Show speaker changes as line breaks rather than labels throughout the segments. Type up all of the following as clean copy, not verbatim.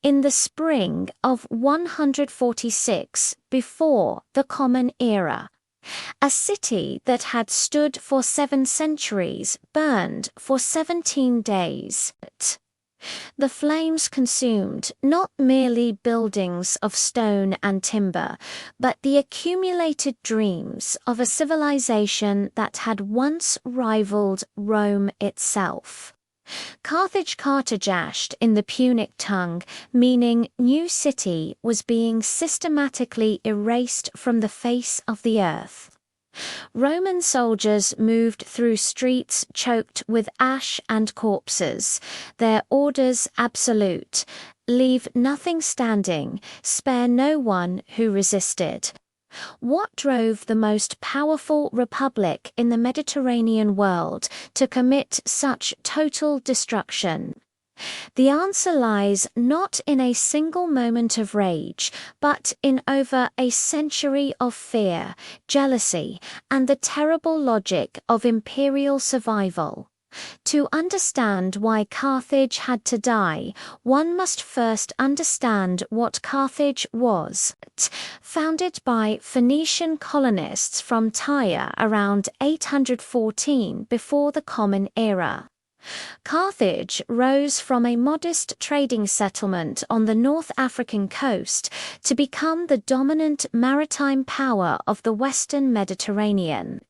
in the spring of 146 before the Common Era. A city that had stood for 7 centuries burned for 17 days. The flames consumed not merely buildings of stone and timber, but the accumulated dreams of a civilization that had once rivaled Rome itself. Carthage Qart-Hadasht in the Punic tongue, meaning new city, was being systematically erased from the face of the earth. Roman soldiers moved through streets choked with ash and corpses, their orders absolute: leave nothing standing, spare no one who resisted. What drove the most powerful republic in the Mediterranean world to commit such total destruction? The answer lies not in a single moment of rage, but in over a century of fear, jealousy, and the terrible logic of imperial survival. To understand why Carthage had to die, one must first understand what Carthage was. Founded by Phoenician colonists from Tyre around 814 before the Common Era. Carthage rose from a modest trading settlement on the North African coast to become the dominant maritime power of the Western Mediterranean.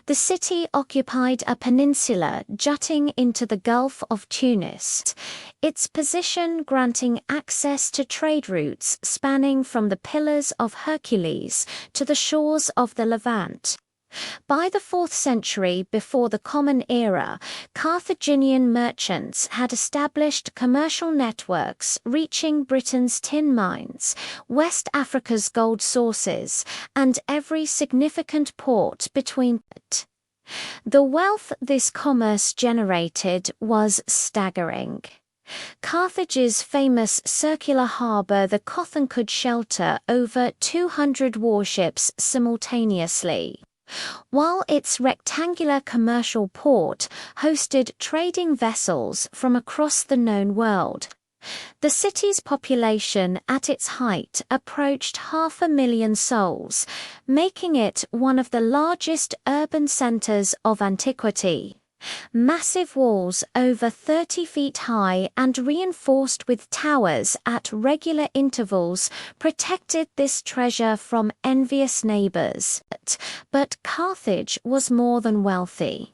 The city occupied a peninsula jutting into the Gulf of Tunis, its position granting access to trade routes spanning from the Pillars of Hercules to the shores of the Levant. By the 4th century before the Common Era, Carthaginian merchants had established commercial networks reaching Britain's tin mines, West Africa's gold sources, and every significant port between. The wealth this commerce generated was staggering. Carthage's famous circular harbour, the Qart, could shelter over 200 warships simultaneously, while its rectangular commercial port hosted trading vessels from across the known world. The city's population at its height approached 500,000 souls, making it one of the largest urban centres of antiquity. Massive walls over 30 feet high and reinforced with towers at regular intervals protected this treasure from envious neighbors. But Carthage was more than wealthy.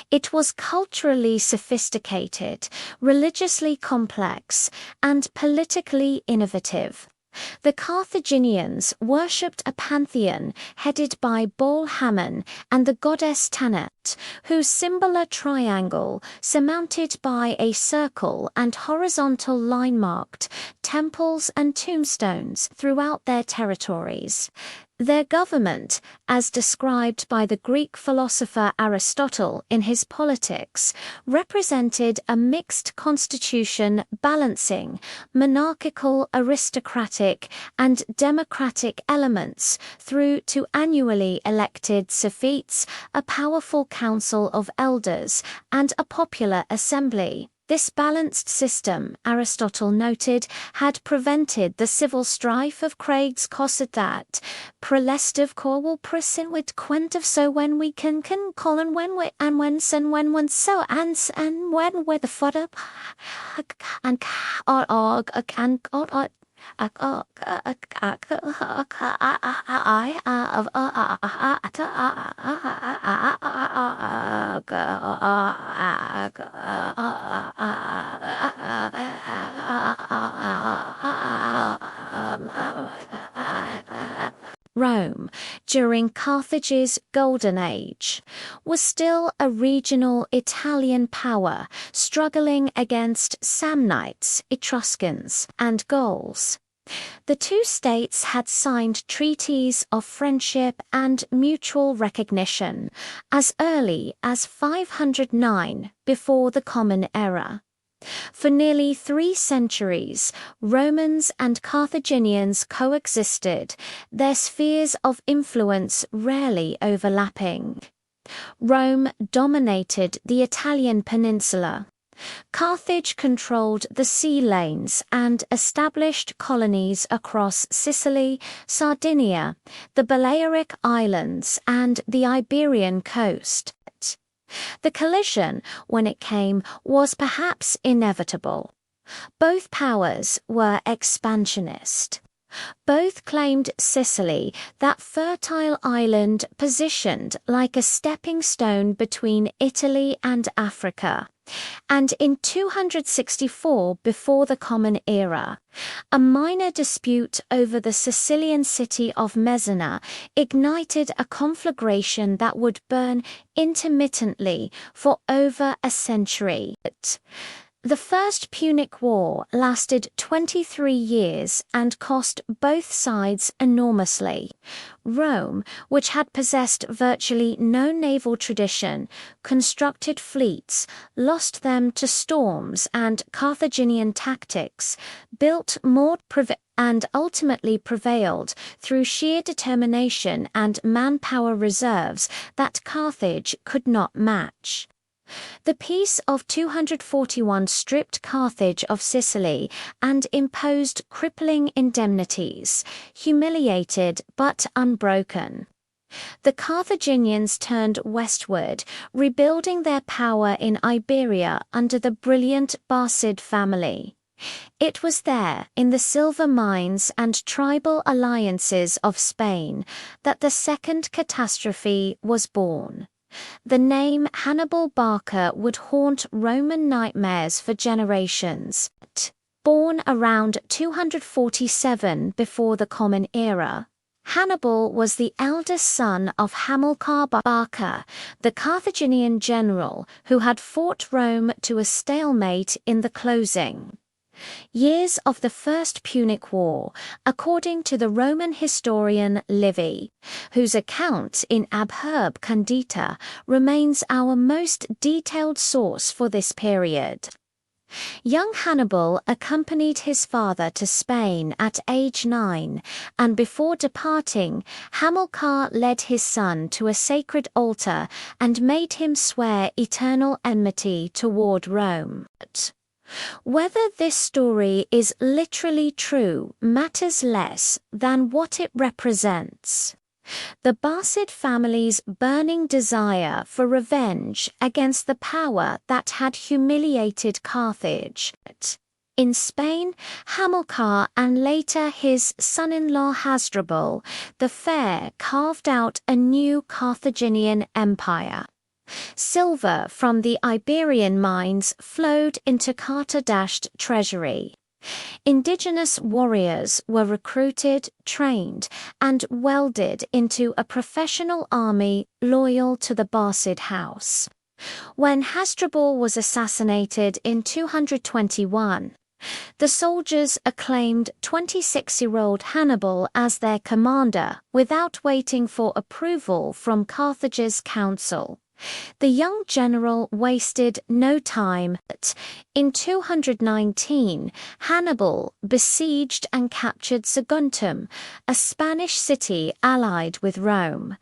It was culturally sophisticated, religiously complex, and politically innovative. The Carthaginians worshipped a pantheon headed by Baal Hammon and the goddess Tanit, whose singular triangle, surmounted by a circle and horizontal line, marked temples and tombstones throughout their territories. Their government, as described by the Greek philosopher Aristotle in his Politics, represented a mixed constitution balancing monarchical, aristocratic, and democratic elements through to annually elected Sophites, a powerful council of elders, and a popular assembly. This balanced system, Aristotle noted, had prevented the civil strife of Craig's Qart-Hadasht, prelestive corwal presentwid quent of so when we can colon when we and when so and when with the fodder and og and Rome, during Carthage's Golden Age, was still a regional Italian power struggling against Samnites, Etruscans, and Gauls. The two states had signed treaties of friendship and mutual recognition as early as 509 before the Common Era. For nearly 3 centuries, Romans and Carthaginians coexisted, their spheres of influence rarely overlapping. Rome dominated the Italian peninsula, Carthage controlled the sea lanes and established colonies across Sicily, Sardinia, the Balearic Islands, and the Iberian coast. The collision, when it came, was perhaps inevitable. Both powers were expansionist. Both claimed Sicily, that fertile island positioned like a stepping stone between Italy and Africa. And in 264 before the Common Era, a minor dispute over the Sicilian city of Messina ignited a conflagration that would burn intermittently for over a century. The First Punic War lasted 23 years and cost both sides enormously. Rome, which had possessed virtually no naval tradition, constructed fleets, lost them to storms and Carthaginian tactics, built more and ultimately prevailed through sheer determination and manpower reserves that Carthage could not match. The Peace of 241 stripped Carthage of Sicily and imposed crippling indemnities, humiliated but unbroken. The Carthaginians turned westward, rebuilding their power in Iberia under the brilliant Barcid family. It was there, in the silver mines and tribal alliances of Spain, that the second catastrophe was born. The name Hannibal Barca would haunt Roman nightmares for generations. Born around 247 before the Common Era, Hannibal was the eldest son of Hamilcar Barca, the Carthaginian general who had fought Rome to a stalemate in the closing years of the First Punic War, according to the Roman historian Livy, whose account in Ab Herb Condita remains our most detailed source for this period. Young Hannibal accompanied his father to Spain at age 9, and before departing, Hamilcar led his son to a sacred altar and made him swear eternal enmity toward Rome. Whether this story is literally true matters less than what it represents. The Barcid family's burning desire for revenge against the power that had humiliated Carthage. In Spain, Hamilcar and later his son-in-law Hasdrubal the Fair carved out a new Carthaginian empire. Silver from the Iberian mines flowed into Qart-Hadasht treasury. Indigenous warriors were recruited, trained, and welded into a professional army loyal to the Barcid house. When Hasdrubal was assassinated in 221, the soldiers acclaimed 26-year-old Hannibal as their commander without waiting for approval from Carthage's council. The young general wasted no time. In 219, Hannibal besieged and captured Saguntum, a Spanish city allied with Rome.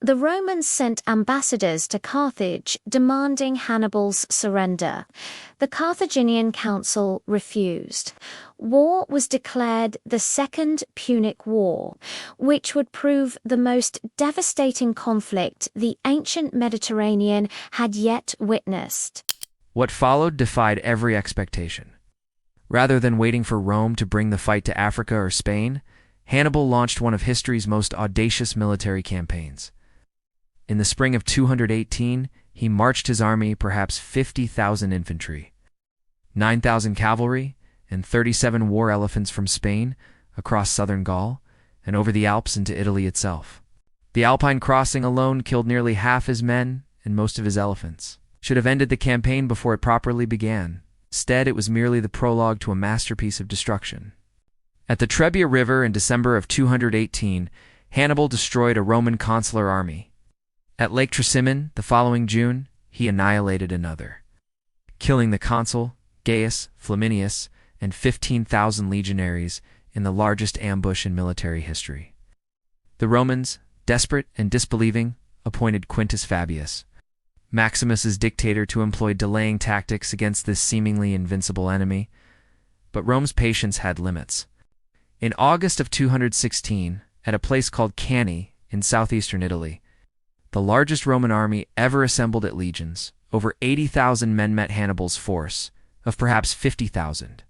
The Romans sent ambassadors to Carthage demanding Hannibal's surrender. The Carthaginian council refused. War was declared the Second Punic War, which would prove the most devastating conflict the ancient Mediterranean had yet witnessed.
What followed defied every expectation. Rather than waiting for Rome to bring the fight to Africa or Spain, Hannibal launched one of history's most audacious military campaigns. In the spring of 218, he marched his army, perhaps 50,000 infantry, 9,000 cavalry, and 37 war elephants from Spain, across southern Gaul, and over the Alps into Italy itself. The Alpine crossing alone killed nearly half his men and most of his elephants. Should have ended the campaign before it properly began. Instead, it was merely the prologue to a masterpiece of destruction. At the Trebia River in December of 218, Hannibal destroyed a Roman consular army. At Lake Trasimene, the following June, he annihilated another, killing the consul, Gaius Flaminius, and 15,000 legionaries in the largest ambush in military history. The Romans, desperate and disbelieving, appointed Quintus Fabius, Maximus's dictator to employ delaying tactics against this seemingly invincible enemy. But Rome's patience had limits. In August of 216, at a place called Cannae in southeastern Italy, the largest Roman army ever assembled at legions, over 80,000 men met Hannibal's force of perhaps 50,000.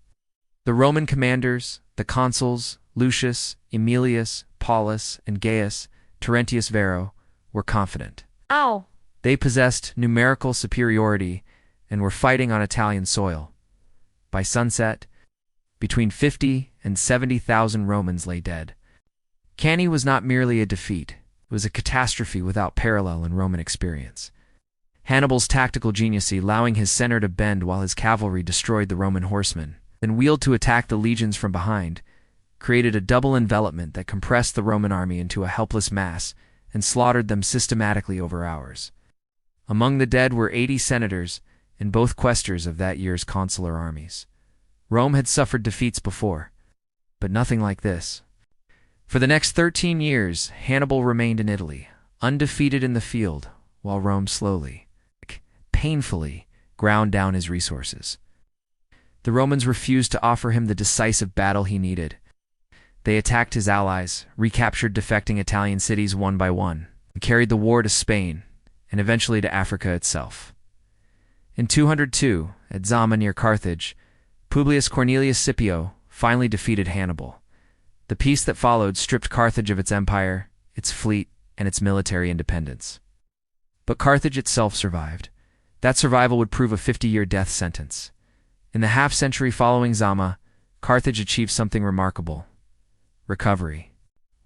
The Roman commanders, the consuls, Lucius, Aemilius, Paulus, and Gaius Terentius Varro, were confident.
Ow!
They possessed numerical superiority and were fighting on Italian soil. By sunset, between 50 and 70,000 Romans lay dead. Cannae was not merely a defeat, it was a catastrophe without parallel in Roman experience. Hannibal's tactical genius, allowing his center to bend while his cavalry destroyed the Roman horsemen, then wheeled to attack the legions from behind, created a double envelopment that compressed the Roman army into a helpless mass and slaughtered them systematically over hours. Among the dead were 80 senators and both quaestors of that year's consular armies. Rome had suffered defeats before, but nothing like this. For the next 13 years, Hannibal remained in Italy, undefeated in the field, while Rome slowly, painfully, ground down his resources. The Romans refused to offer him the decisive battle he needed. They attacked his allies, recaptured defecting Italian cities one by one, and carried the war to Spain, and eventually to Africa itself. In 202, at Zama near Carthage, Publius Cornelius Scipio finally defeated Hannibal. The peace that followed stripped Carthage of its empire, its fleet, and its military independence. But Carthage itself survived. That survival would prove a 50-year death sentence. In the half-century following Zama, Carthage achieved something remarkable: recovery.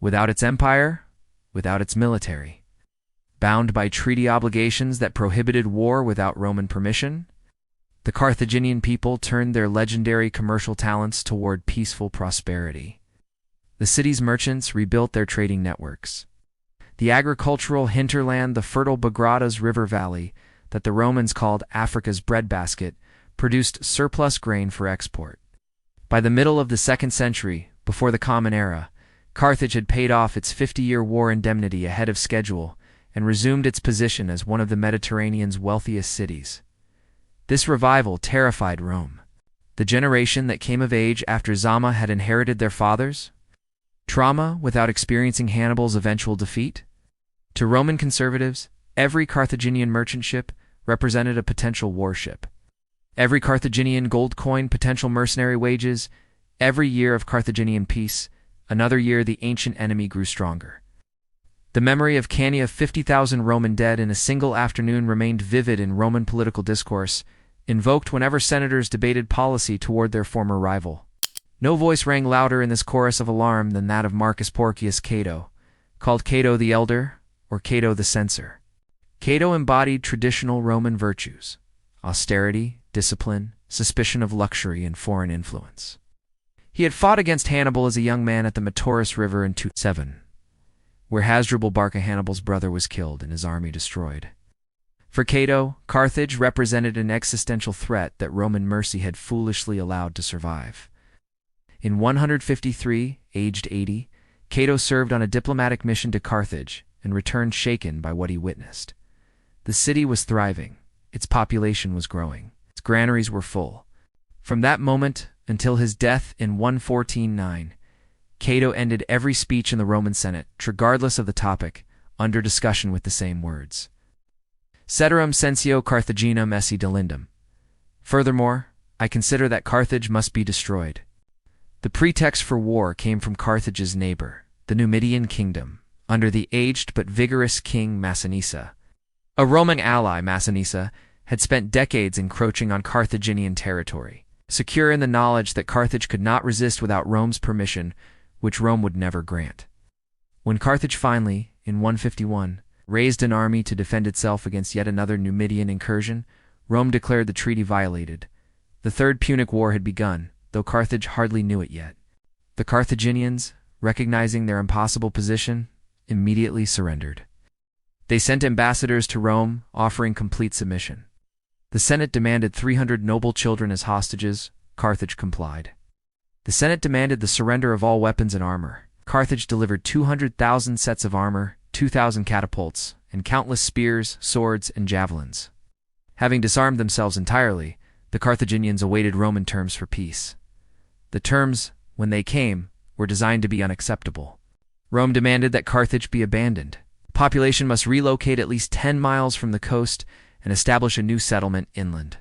Without its empire, without its military. Bound by treaty obligations that prohibited war without Roman permission, the Carthaginian people turned their legendary commercial talents toward peaceful prosperity. The city's merchants rebuilt their trading networks. The agricultural hinterland, the fertile Bagradas River Valley, that the Romans called Africa's breadbasket, produced surplus grain for export. By the middle of the 2nd century, before the Common Era, Carthage had paid off its 50-year war indemnity ahead of schedule and resumed its position as one of the Mediterranean's wealthiest cities. This revival terrified Rome. The generation that came of age after Zama had inherited their fathers' trauma without experiencing Hannibal's eventual defeat. To Roman conservatives, every Carthaginian merchant ship represented a potential warship. Every Carthaginian gold coin, potential mercenary wages. Every year of Carthaginian peace, another year the ancient enemy grew stronger. The memory of Cannae of 50,000 Roman dead in a single afternoon remained vivid in Roman political discourse, invoked whenever senators debated policy toward their former rival. No voice rang louder in this chorus of alarm than that of Marcus Porcius Cato, called Cato the Elder or Cato the Censor. Cato embodied traditional Roman virtues: austerity, discipline, suspicion of luxury, and foreign influence. He had fought against Hannibal as a young man at the Metaurus River in 207, where Hasdrubal Barca, Hannibal's brother, was killed and his army destroyed. For Cato, Carthage represented an existential threat that Roman mercy had foolishly allowed to survive. In 153, aged 80, Cato served on a diplomatic mission to Carthage and returned shaken by what he witnessed. The city was thriving, its population was growing, its granaries were full. From that moment until his death in 114-9, Cato ended every speech in the Roman Senate, regardless of the topic, under discussion with the same words: Ceterum censeo Carthaginam esse delendum. Furthermore, I consider that Carthage must be destroyed. The pretext for war came from Carthage's neighbor, the Numidian kingdom, under the aged but vigorous king Massinissa. A Roman ally, Massinissa, had spent decades encroaching on Carthaginian territory, secure in the knowledge that Carthage could not resist without Rome's permission, which Rome would never grant. When Carthage finally, in 151, raised an army to defend itself against yet another Numidian incursion, Rome declared the treaty violated. The Third Punic War had begun, though Carthage hardly knew it yet. The Carthaginians, recognizing their impossible position, immediately surrendered. They sent ambassadors to Rome, offering complete submission. The Senate demanded 300 noble children as hostages. Carthage complied. The Senate demanded the surrender of all weapons and armor. Carthage delivered 200,000 sets of armor, 2,000 catapults, and countless spears, swords, and javelins. Having disarmed themselves entirely, the Carthaginians awaited Roman terms for peace. The terms, when they came, were designed to be unacceptable. Rome demanded that Carthage be abandoned. The population must relocate at least 10 miles from the coast and establish a new settlement inland,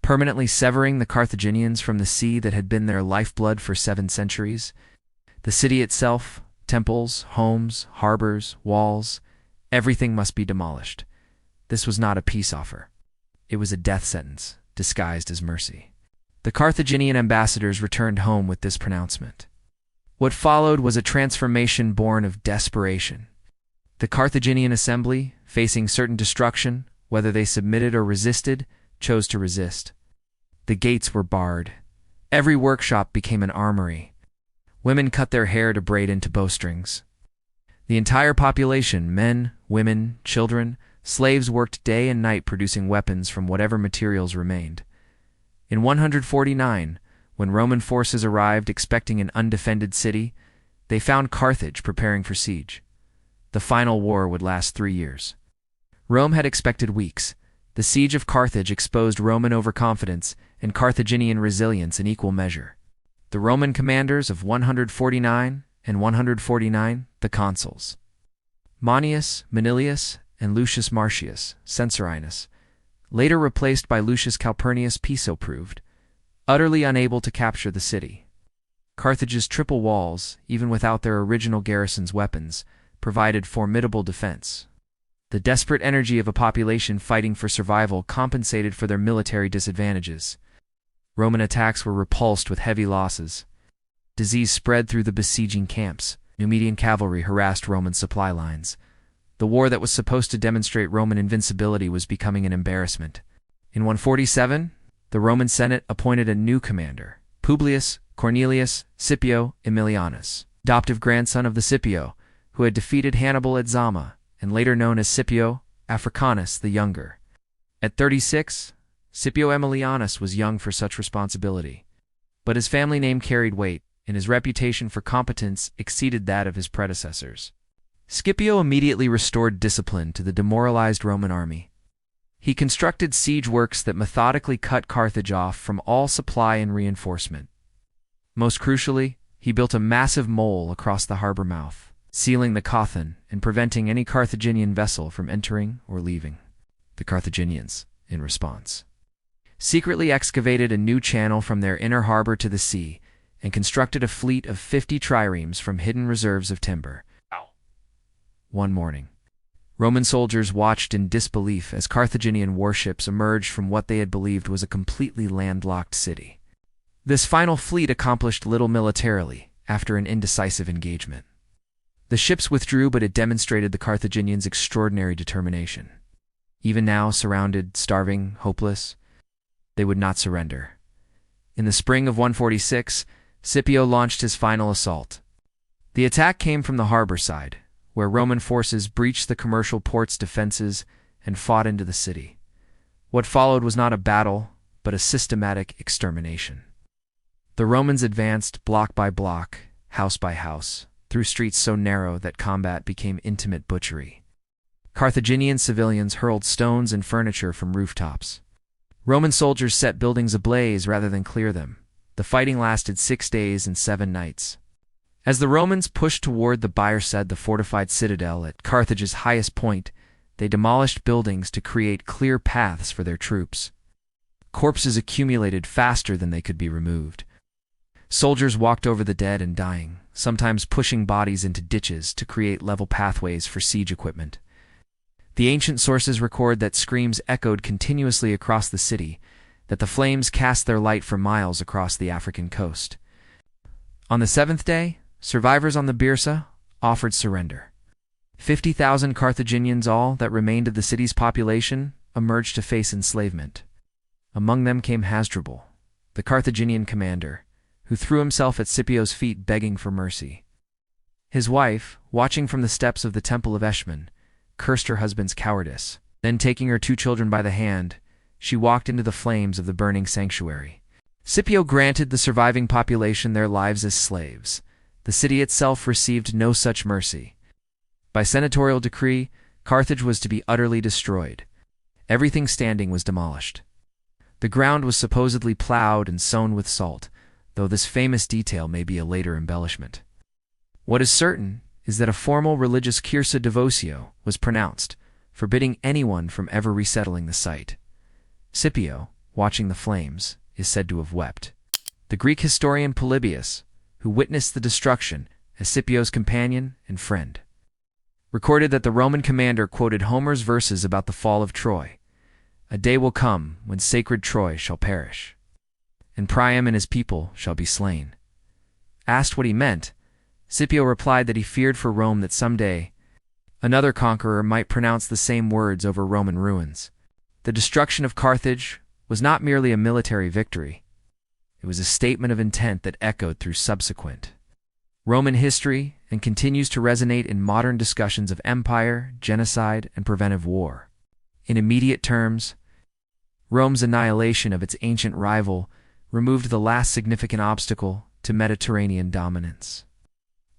permanently severing the Carthaginians from the sea that had been their lifeblood for 7 centuries. The city itself, temples, homes, harbors, walls, everything must be demolished. This was not a peace offer. It was a death sentence, disguised as mercy. The Carthaginian ambassadors returned home with this pronouncement. What followed was a transformation born of desperation. The Carthaginian assembly, facing certain destruction, whether they submitted or resisted, chose to resist. The gates were barred. Every workshop became an armory. Women cut their hair to braid into bowstrings. The entire population, men, women, children, slaves, worked day and night producing weapons from whatever materials remained. In 149, when Roman forces arrived expecting an undefended city, they found Carthage preparing for siege. The final war would last 3 years. Rome had expected weeks. The siege of Carthage exposed Roman overconfidence and Carthaginian resilience in equal measure. The Roman commanders of 149 and 149, the consuls, Manius, Manilius, and Lucius Marcius, Censorinus, later replaced by Lucius Calpurnius Piso, proved utterly unable to capture the city. Carthage's triple walls, even without their original garrison's weapons, provided formidable defense. The desperate energy of a population fighting for survival compensated for their military disadvantages. Roman attacks were repulsed with heavy losses. Disease spread through the besieging camps. Numidian cavalry harassed Roman supply lines. The war that was supposed to demonstrate Roman invincibility was becoming an embarrassment. In 147, the Roman Senate appointed a new commander, Publius Cornelius Scipio Aemilianus, adoptive grandson of the Scipio, who had defeated Hannibal at Zama, and later known as Scipio Africanus the Younger. At 36, Scipio Aemilianus was young for such responsibility, but his family name carried weight, and his reputation for competence exceeded that of his predecessors. Scipio immediately restored discipline to the demoralized Roman army. He constructed siege works that methodically cut Carthage off from all supply and reinforcement. Most crucially, he built a massive mole across the harbor mouth, sealing the Cauthan and preventing any Carthaginian vessel from entering or leaving. The Carthaginians, in response, secretly excavated a new channel from their inner harbor to the sea and constructed a fleet of 50 triremes from hidden reserves of timber. One morning, Roman soldiers watched in disbelief as Carthaginian warships emerged from what they had believed was a completely landlocked city. This final fleet accomplished little militarily after an indecisive engagement. The ships withdrew, but it demonstrated the Carthaginians' extraordinary determination. Even now, surrounded, starving, hopeless, they would not surrender. In the spring of 146, Scipio launched his final assault. The attack came from the harbor side, where Roman forces breached the commercial port's defenses and fought into the city. What followed was not a battle, but a systematic extermination. The Romans advanced block by block, house by house, through streets so narrow that combat became intimate butchery. Carthaginian civilians hurled stones and furniture from rooftops. Roman soldiers set buildings ablaze rather than clear them. The fighting lasted 6 days and 7 nights. As the Romans pushed toward the the fortified citadel at Carthage's highest point, they demolished buildings to create clear paths for their troops. Corpses accumulated faster than they could be removed. Soldiers walked over the dead and dying, sometimes pushing bodies into ditches to create level pathways for siege equipment. The ancient sources record that screams echoed continuously across the city, that the flames cast their light for miles across the African coast. On the 7th day, survivors on the Byrsa offered surrender. 50,000 Carthaginians, all that remained of the city's population, emerged to face enslavement. Among them came Hasdrubal, the Carthaginian commander, who threw himself at Scipio's feet begging for mercy. His wife, watching from the steps of the temple of Eshmun, cursed her husband's cowardice. Then, taking her 2 children by the hand, she walked into the flames of the burning sanctuary. Scipio granted the surviving population their lives as slaves. The city itself received no such mercy. By senatorial decree, Carthage was to be utterly destroyed. Everything standing was demolished. The ground was supposedly plowed and sown with salt, though this famous detail may be a later embellishment. What is certain is that a formal religious cursa devotio was pronounced, forbidding anyone from ever resettling the site. Scipio, watching the flames, is said to have wept. The Greek historian Polybius, who witnessed the destruction as Scipio's companion and friend, recorded that the Roman commander quoted Homer's verses about the fall of Troy. A day will come when sacred Troy shall perish, and Priam and his people shall be slain. Asked what he meant, Scipio replied that he feared for Rome that someday another conqueror might pronounce the same words over Roman ruins. The destruction of Carthage was not merely a military victory. It was a statement of intent that echoed through subsequent Roman history and continues to resonate in modern discussions of empire, genocide, and preventive war. In immediate terms, Rome's annihilation of its ancient rival removed the last significant obstacle to Mediterranean dominance.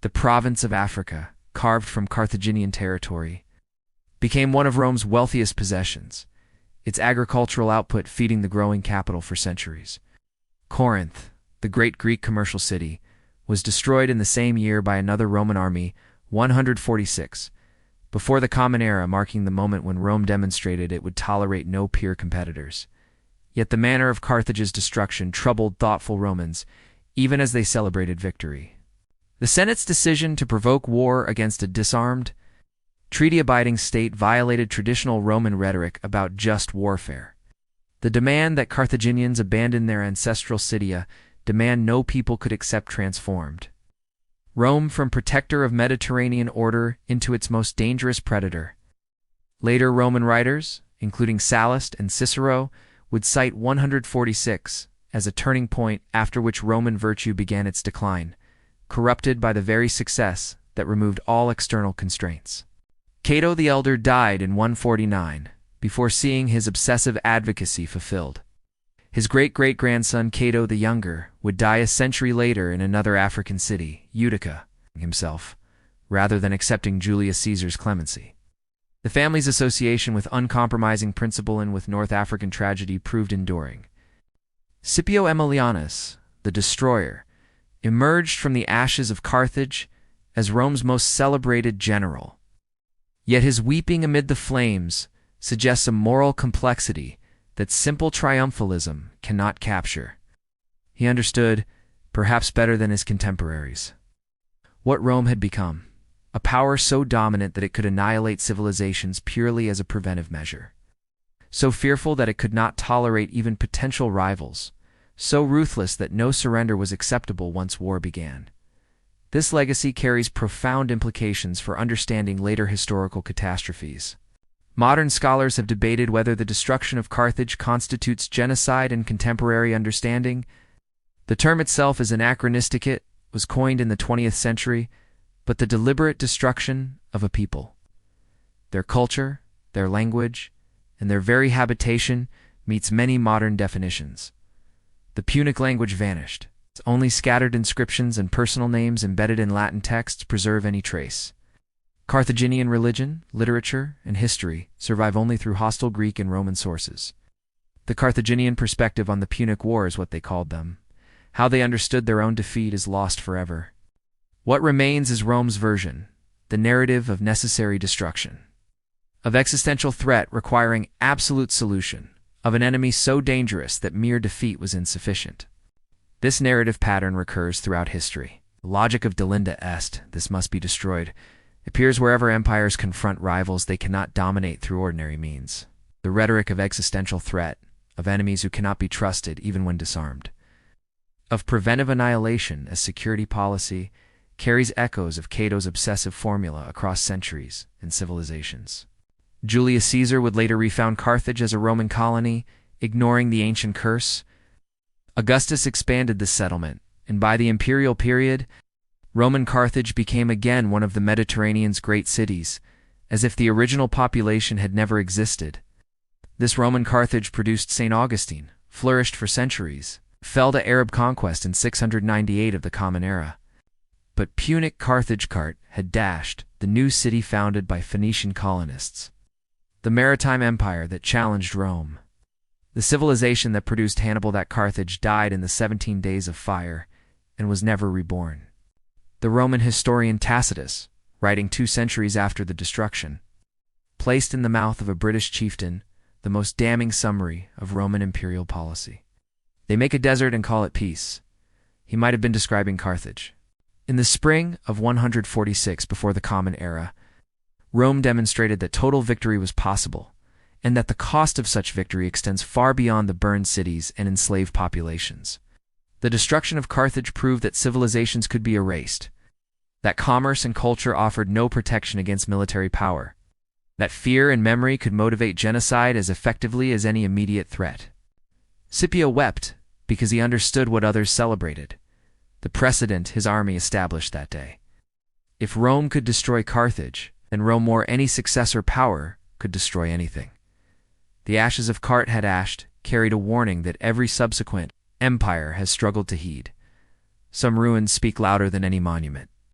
The province of Africa, carved from Carthaginian territory, became one of Rome's wealthiest possessions, its agricultural output feeding the growing capital for centuries. Corinth, the great Greek commercial city, was destroyed in the same year by another Roman army, 146, before the Common Era, marking the moment when Rome demonstrated it would tolerate no peer competitors. Yet the manner of Carthage's destruction troubled thoughtful Romans, even as they celebrated victory. The Senate's decision to provoke war against a disarmed, treaty-abiding state violated traditional Roman rhetoric about just warfare. The demand that Carthaginians abandon their ancestral citia demand no people could accept transformed Rome from protector of Mediterranean order into its most dangerous predator. Later Roman writers, including Sallust and Cicero, would cite 146 as a turning point after which Roman virtue began its decline, corrupted by the very success that removed all external constraints. Cato the Elder died in 149, before seeing his obsessive advocacy fulfilled. His great-great-grandson Cato the Younger would die a century later in another African city, Utica, himself, rather than accepting Julius Caesar's clemency. The family's association with uncompromising principle and with North African tragedy proved enduring. Scipio Aemilianus, the destroyer, emerged from the ashes of Carthage as Rome's most celebrated general. Yet his weeping amid the flames suggests a moral complexity that simple triumphalism cannot capture. He understood, perhaps better than his contemporaries, what Rome had become, a power so dominant that it could annihilate civilizations purely as a preventive measure, so fearful that it could not tolerate even potential rivals, so ruthless that no surrender was acceptable once war began. This legacy carries profound implications for understanding later historical catastrophes. Modern scholars have debated whether the destruction of Carthage constitutes genocide in contemporary understanding. The term itself is anachronistic. It was coined in the 20th century, but the deliberate destruction of a people, their culture, their language, and their very habitation meets many modern definitions. The Punic language vanished. Only scattered inscriptions and personal names embedded in Latin texts preserve any trace. Carthaginian religion, literature, and history survive only through hostile Greek and Roman sources. The Carthaginian perspective on the Punic War is what they called them. How they understood their own defeat is lost forever. What remains is Rome's version, the narrative of necessary destruction, of existential threat requiring absolute solution, of an enemy so dangerous that mere defeat was insufficient. This narrative pattern recurs throughout history. The logic of delinda est, this must be destroyed, appears wherever empires confront rivals they cannot dominate through ordinary means. The rhetoric of existential threat, of enemies who cannot be trusted even when disarmed, of preventive annihilation as security policy, carries echoes of Cato's obsessive formula across centuries and civilizations. Julius Caesar would later refound Carthage as a Roman colony, ignoring the ancient curse. Augustus expanded the settlement, and by the imperial period, Roman Carthage became again one of the Mediterranean's great cities, as if the original population had never existed. This Roman Carthage produced St. Augustine, flourished for centuries, fell to Arab conquest in 698 of the Common Era. but Punic Carthage Qart-Hadasht, the new city founded by Phoenician colonists. The maritime empire that challenged Rome. The civilization that produced Hannibal. That Carthage died in the 17 days of fire and was never reborn. The Roman historian Tacitus, writing 2 centuries after the destruction, placed in the mouth of a British chieftain the most damning summary of Roman imperial policy. They make a desert and call it peace. He might have been describing Carthage. In the spring of 146 before the Common Era, Rome demonstrated that total victory was possible, and that the cost of such victory extends far beyond the burned cities and enslaved populations. The destruction of Carthage proved that civilizations could be erased, that commerce and culture offered no protection against military power, that fear and memory could motivate genocide as effectively as any immediate threat. Scipio wept because he understood what others celebrated, the precedent his army established that day. If Rome could destroy Carthage, then Rome or any successor power could destroy anything. The ashes of Qart-Hadasht carried a warning that every subsequent empire has struggled to heed. Some ruins speak louder than any monument.